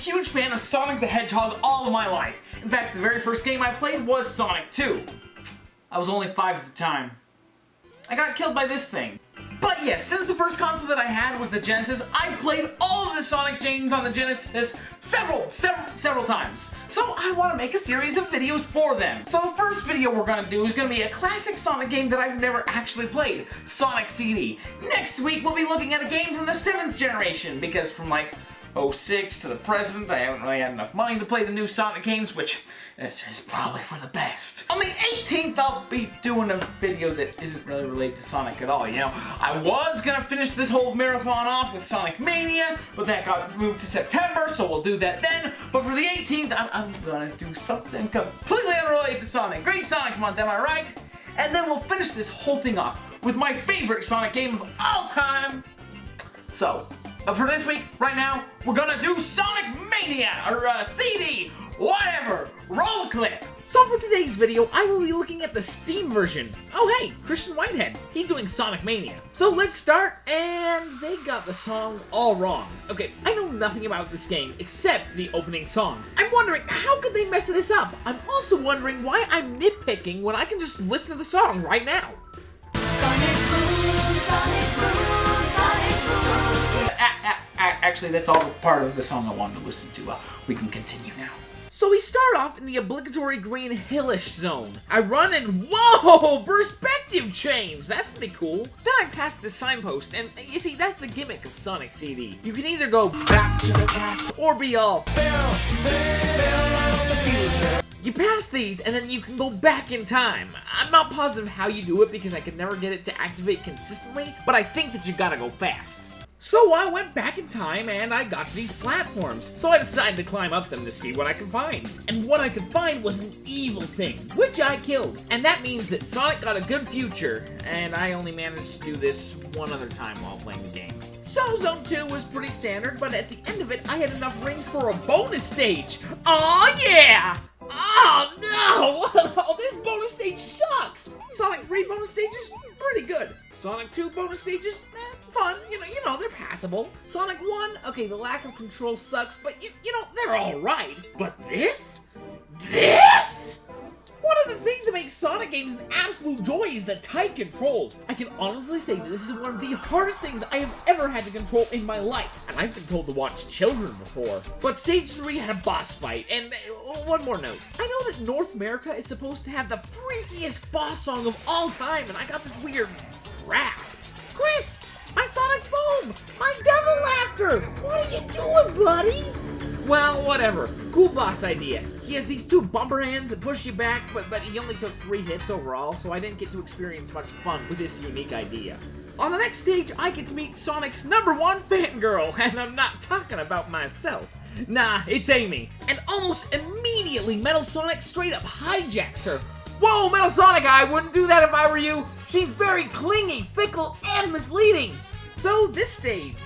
huge fan of Sonic the Hedgehog all of my life. In fact, the very first game I played was Sonic 2. I was only 5 at the time. I got killed by this thing. But yes, since the first console that I had was the Genesis, I played all of the Sonic games on the Genesis several times. So I want to make a series of videos for them. So the first video we're going to do is going to be a classic Sonic game that I've never actually played, Sonic CD. Next week we'll be looking at a game from the 7th generation, because from like 06 to the present, I haven't really had enough money to play the new Sonic games, which is probably for the best. On the 18th, I'll be doing a video that isn't really related to Sonic at all, you know. I was gonna finish this whole marathon off with Sonic Mania, but that got moved to September, so we'll do that then. But for the 18th, I'm gonna do something completely unrelated to Sonic. Great Sonic month, am I right? And then we'll finish this whole thing off with my favorite Sonic game of all time. So, but for this week, right now, we're gonna do Sonic Mania, or CD, whatever, roll a clip. So for today's video, I will be looking at the Steam version. Oh hey, Christian Whitehead, he's doing Sonic Mania. So let's start, and they got the song all wrong. Okay, I know nothing about this game except the opening song. I'm wondering, how could they mess this up? I'm also wondering why I'm nitpicking when I can just listen to the song right now. Sonic Boom, Sonic Boom, Sonic Boom. Actually, that's all part of the song I wanted to listen to. We can continue now. So we start off in the obligatory green hillish zone. I run and whoa, perspective change. That's pretty cool. Then I pass the signpost, and you see, that's the gimmick of Sonic CD. You can either go back to the past or be all You pass these, and then you can go back in time. I'm not positive how you do it because I could never get it to activate consistently, but I think that you gotta go fast. So I went back in time and I got to these platforms. So I decided to climb up them to see what I could find. And what I could find was an evil thing, which I killed. And that means that Sonic got a good future, and I only managed to do this one other time while playing the game. So Zone 2 was pretty standard, but at the end of it, I had enough rings for a bonus stage. Aw yeah! Oh no! Oh, this bonus stage sucks! Sonic 3 bonus stage is pretty good. Sonic 2 bonus stages, fun, you know, they're passable. Sonic 1, okay, the lack of control sucks, but you know, they're alright. But this? One of the things that makes Sonic games an absolute joy is the tight controls. I can honestly say that this is one of the hardest things I have ever had to control in my life, and I've been told to watch children before. But Stage 3 had a boss fight, and one more note. I know that North America is supposed to have the freakiest boss song of all time, and I got this weird rap. Chris, my Sonic Boom, my devil laughter. What are you doing, buddy? Well, whatever. Cool boss idea. He has these 2 bumper hands that push you back, but he only took 3 hits overall, so I didn't get to experience much fun with this unique idea. On the next stage, I get to meet Sonic's #1 fangirl, and I'm not talking about myself. Nah, it's Amy. And almost immediately, Metal Sonic straight up hijacks her. Whoa, Metal Sonic, I wouldn't do that if I were you. She's very clingy, fickle, and misleading. So this stage,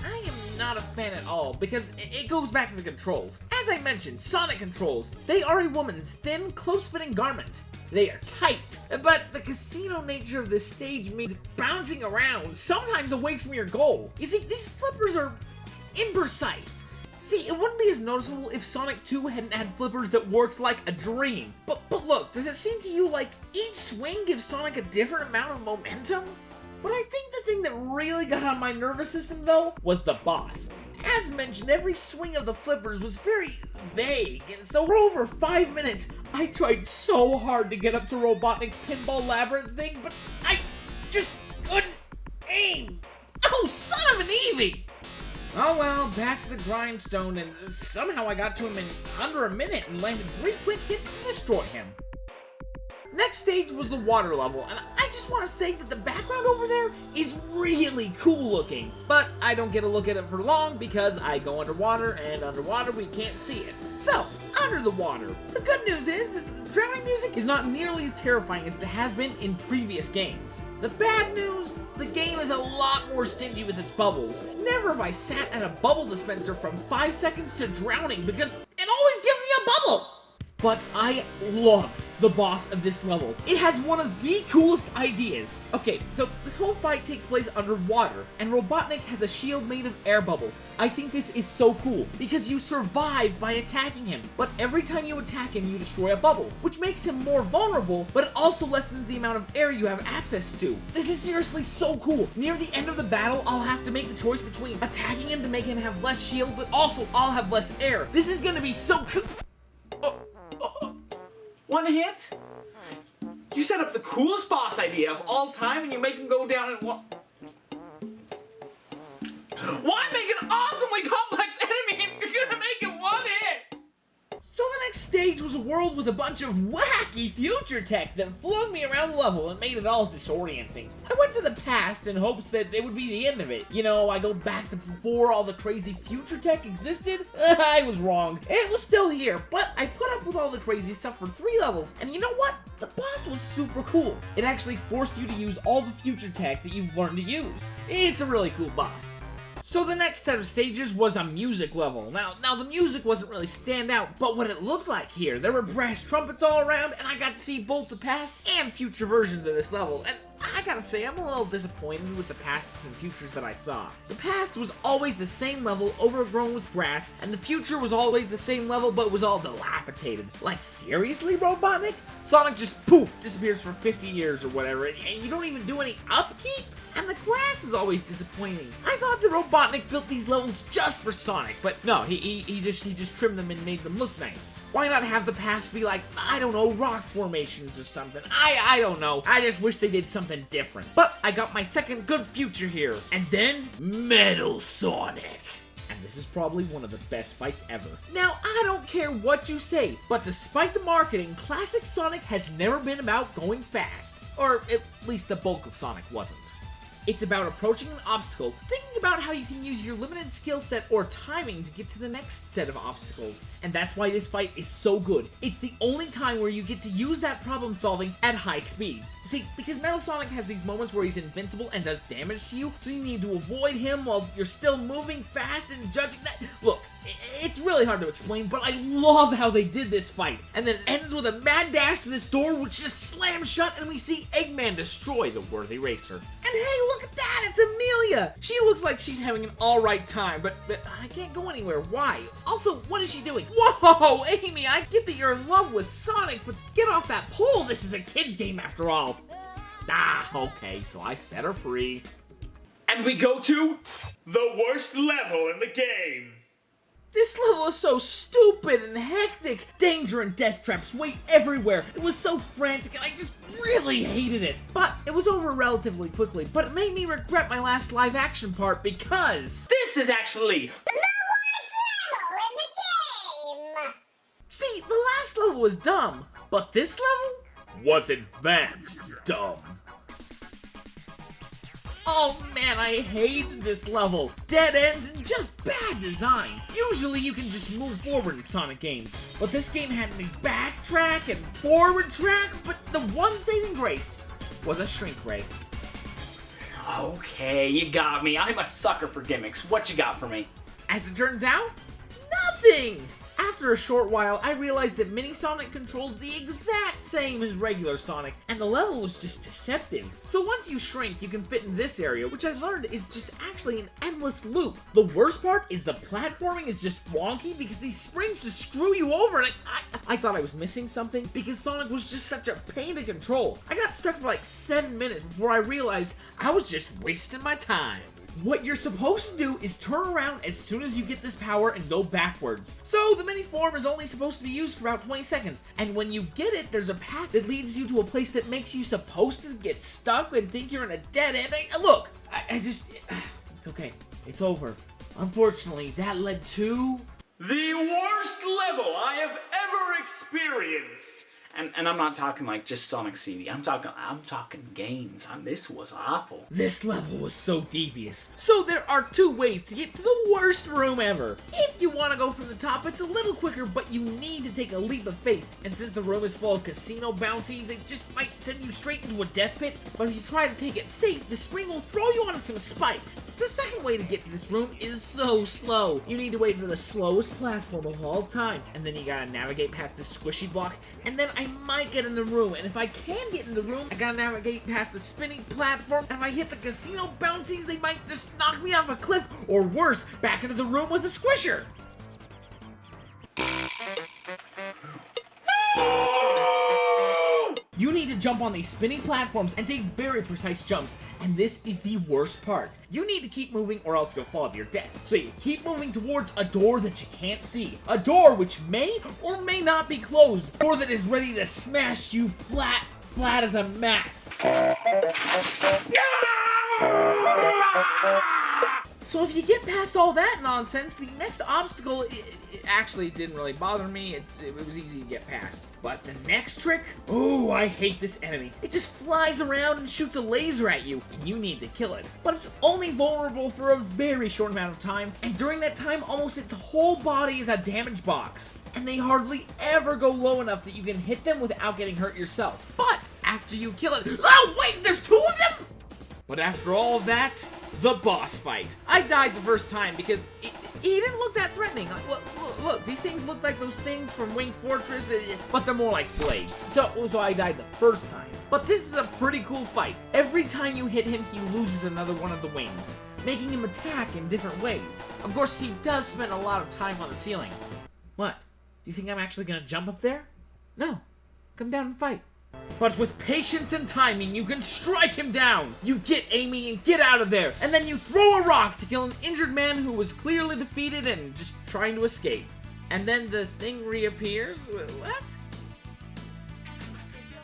I am not a fan at all because it goes back to the controls. As I mentioned, Sonic controls, they are a woman's thin, close-fitting garment. They are tight, but the casino nature of this stage means bouncing around, sometimes away from your goal. You see, these flippers are imprecise. See, it wouldn't be as noticeable if Sonic 2 hadn't had flippers that worked like a dream. But look, does it seem to you like each swing gives Sonic a different amount of momentum? But I think the thing that really got on my nervous system, though, was the boss. As mentioned, every swing of the flippers was very vague, and so for over 5 minutes, I tried so hard to get up to Robotnik's Pinball Labyrinth thing, but I just couldn't aim. Oh, son of an Eevee! Oh well, back to the grindstone, and somehow I got to him in under a minute and landed 3 quick hits to destroy him. Next stage was the water level, and I just want to say that the background over there is really cool looking. But I don't get a look at it for long because I go underwater, and underwater we can't see it. So, under the water. The good news is that the drowning music is not nearly as terrifying as it has been in previous games. The bad news, the game is a lot more stingy with its bubbles. Never have I sat at a bubble dispenser from 5 seconds to drowning because it always gives me a bubble. but I loved the boss of this level. It has one of the coolest ideas. Okay, so this whole fight takes place underwater, and Robotnik has a shield made of air bubbles. I think this is so cool, because you survive by attacking him, but every time you attack him, you destroy a bubble, which makes him more vulnerable, but it also lessens the amount of air you have access to. This is seriously so cool. Near the end of the battle, I'll have to make the choice between attacking him to make him have less shield, but also I'll have less air. This is gonna be so cool. One hit? You set up the coolest boss idea of all time and you make him go down in one... Why make an awesomely complex enemy if you're gonna make it one hit? So the next stage was a world with a bunch of wacky future tech that flung me around the level and made it all disorienting. I went to the past in hopes that it would be the end of it. You know, I go back to before all the crazy future tech existed. I was wrong. It was still here, but I put up with all the crazy stuff for 3 levels, and you know what? The boss was super cool. It actually forced you to use all the future tech that you've learned to use. It's a really cool boss. So the next set of stages was a music level. Now the music wasn't really stand out, but what it looked like here, there were brass trumpets all around, and I got to see both the past and future versions of this level, and I gotta say, I'm a little disappointed with the pasts and futures that I saw. The past was always the same level, overgrown with grass, and the future was always the same level, but it was all dilapidated. Like, seriously, Robotnik? Sonic just poof, disappears for 50 years or whatever, and you don't even do any upkeep? And the grass is always disappointing. I thought that Robotnik built these levels just for Sonic, but no, he just trimmed them and made them look nice. Why not have the past be like, I don't know, rock formations or something? I don't know. I just wish they did something different. But I got my second good future here. And then, Metal Sonic. And this is probably one of the best fights ever. Now, I don't care what you say, but despite the marketing, classic Sonic has never been about going fast. Or at least the bulk of Sonic wasn't. It's about approaching an obstacle, thinking about how you can use your limited skill set or timing to get to the next set of obstacles. And that's why this fight is so good. It's the only time where you get to use that problem solving at high speeds. See, because Metal Sonic has these moments where he's invincible and does damage to you, so you need to avoid him while you're still moving fast and judging that. Look, it's really hard to explain, but I love how they did this fight. And then it ends with a mad dash to this door, which just slams shut, and we see Eggman destroy the worthy racer. And hey, look at that, it's Amelia! She looks like she's having an alright time, but I can't go anywhere. Why? Also, what is she doing? Whoa, Amy, I get that you're in love with Sonic, but get off that pole. This is a kid's game after all. Okay, so I set her free. And we go to the worst level in the game. This level is so stupid and hectic. Danger and death traps wait everywhere. It was so frantic and I just really hated it. But it was over relatively quickly, but it made me regret my last live action part because this is actually the worst level in the game! See, the last level was dumb, but this level was advanced dumb. Oh man, I hated this level. Dead ends and just bad design. Usually you can just move forward in Sonic games, but this game had me backtrack and forward track, but the one saving grace was a shrink ray. Okay, you got me. I'm a sucker for gimmicks. What you got for me? As it turns out, nothing! After a short while, I realized that Mini Sonic controls the exact same as regular Sonic, and the level was just deceptive. So once you shrink, you can fit in this area, which I learned is just actually an endless loop. The worst part is the platforming is just wonky because these springs just screw you over, and I thought I was missing something because Sonic was just such a pain to control. I got stuck for like 7 minutes before I realized I was just wasting my time. What you're supposed to do is turn around as soon as you get this power and go backwards. So the mini form is only supposed to be used for about 20 seconds. And when you get it, there's a path that leads you to a place that makes you supposed to get stuck and think you're in a dead end. Look, it's okay. It's over. Unfortunately, that led to the worst level I have ever experienced. And I'm not talking like just Sonic CD. I'm talking games. This was awful. This level was so devious. So there are two ways to get to the worst room ever. If you want to go from the top, it's a little quicker, but you need to take a leap of faith. And since the room is full of casino bounties, they just might send you straight into a death pit. But if you try to take it safe, the spring will throw you onto some spikes. The second way to get to this room is so slow. You need to wait for the slowest platform of all time, and then you gotta navigate past the squishy block, and then I might get in the room, and if I can get in the room, I gotta navigate past the spinning platform, and if I hit the casino bounties, they might just knock me off a cliff, or worse, back into the room with a squisher. You need to jump on these spinning platforms and take very precise jumps, and this is the worst part. You need to keep moving or else you'll fall to your death. So you keep moving towards a door that you can't see. A door which may or may not be closed. A door that is ready to smash you flat as a mat. So if you get past all that nonsense, the next obstacle, it actually didn't really bother me. It was easy to get past. But the next trick, oh, I hate this enemy. It just flies around and shoots a laser at you, and you need to kill it. But it's only vulnerable for a very short amount of time, and during that time, almost its whole body is a damage box. And they hardly ever go low enough that you can hit them without getting hurt yourself. But after you kill it, oh wait, there's two of them? But after all of that, the boss fight. I died the first time because he didn't look that threatening. Like, look, these things look like those things from Wing Fortress, but they're more like blades. So I died the first time. But this is a pretty cool fight. Every time you hit him, he loses another one of the wings, making him attack in different ways. Of course, he does spend a lot of time on the ceiling. What? Do you think I'm actually gonna jump up there? No. Come down and fight. But with patience and timing, you can strike him down! You get Amy and get out of there! And then you throw a rock to kill an injured man who was clearly defeated and just trying to escape. And then the thing reappears? What?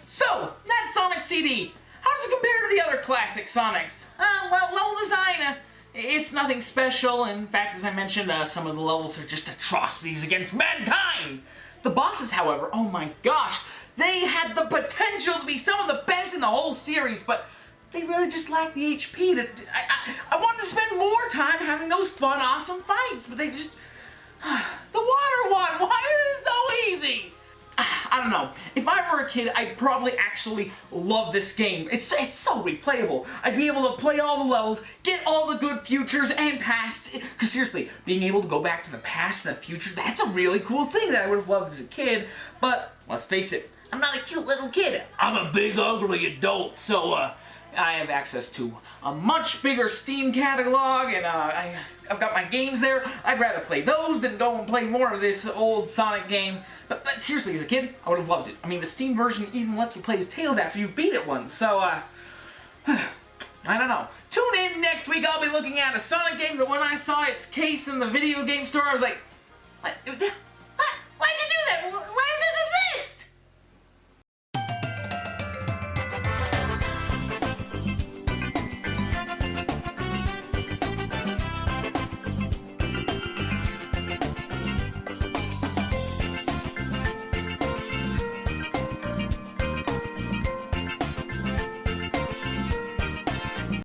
So, that's Sonic CD. How does it compare to the other classic Sonics? Well, level design, it's nothing special. In fact, as I mentioned, some of the levels are just atrocities against mankind. The bosses, however, oh my gosh, they had the potential to be some of the best in the whole series, but they really just lacked the HP. I wanted to spend more time having those fun, awesome fights, but they just... The water one! Why is it so easy? I don't know. If I were a kid, I'd probably actually love this game. It's so replayable. I'd be able to play all the levels, get all the good futures and pasts. Because seriously, being able to go back to the past and the future, that's a really cool thing that I would have loved as a kid. But let's face it, I'm not a cute little kid. I'm a big, ugly adult. So, I have access to a much bigger Steam catalog, and I've got my games there. I'd rather play those than go and play more of this old Sonic game. But seriously, as a kid, I would have loved it. I mean, the Steam version even lets you play as Tails after you've beat it once, so, I don't know. Tune in next week. I'll be looking at a Sonic game that when I saw its case in the video game store, I was like, what?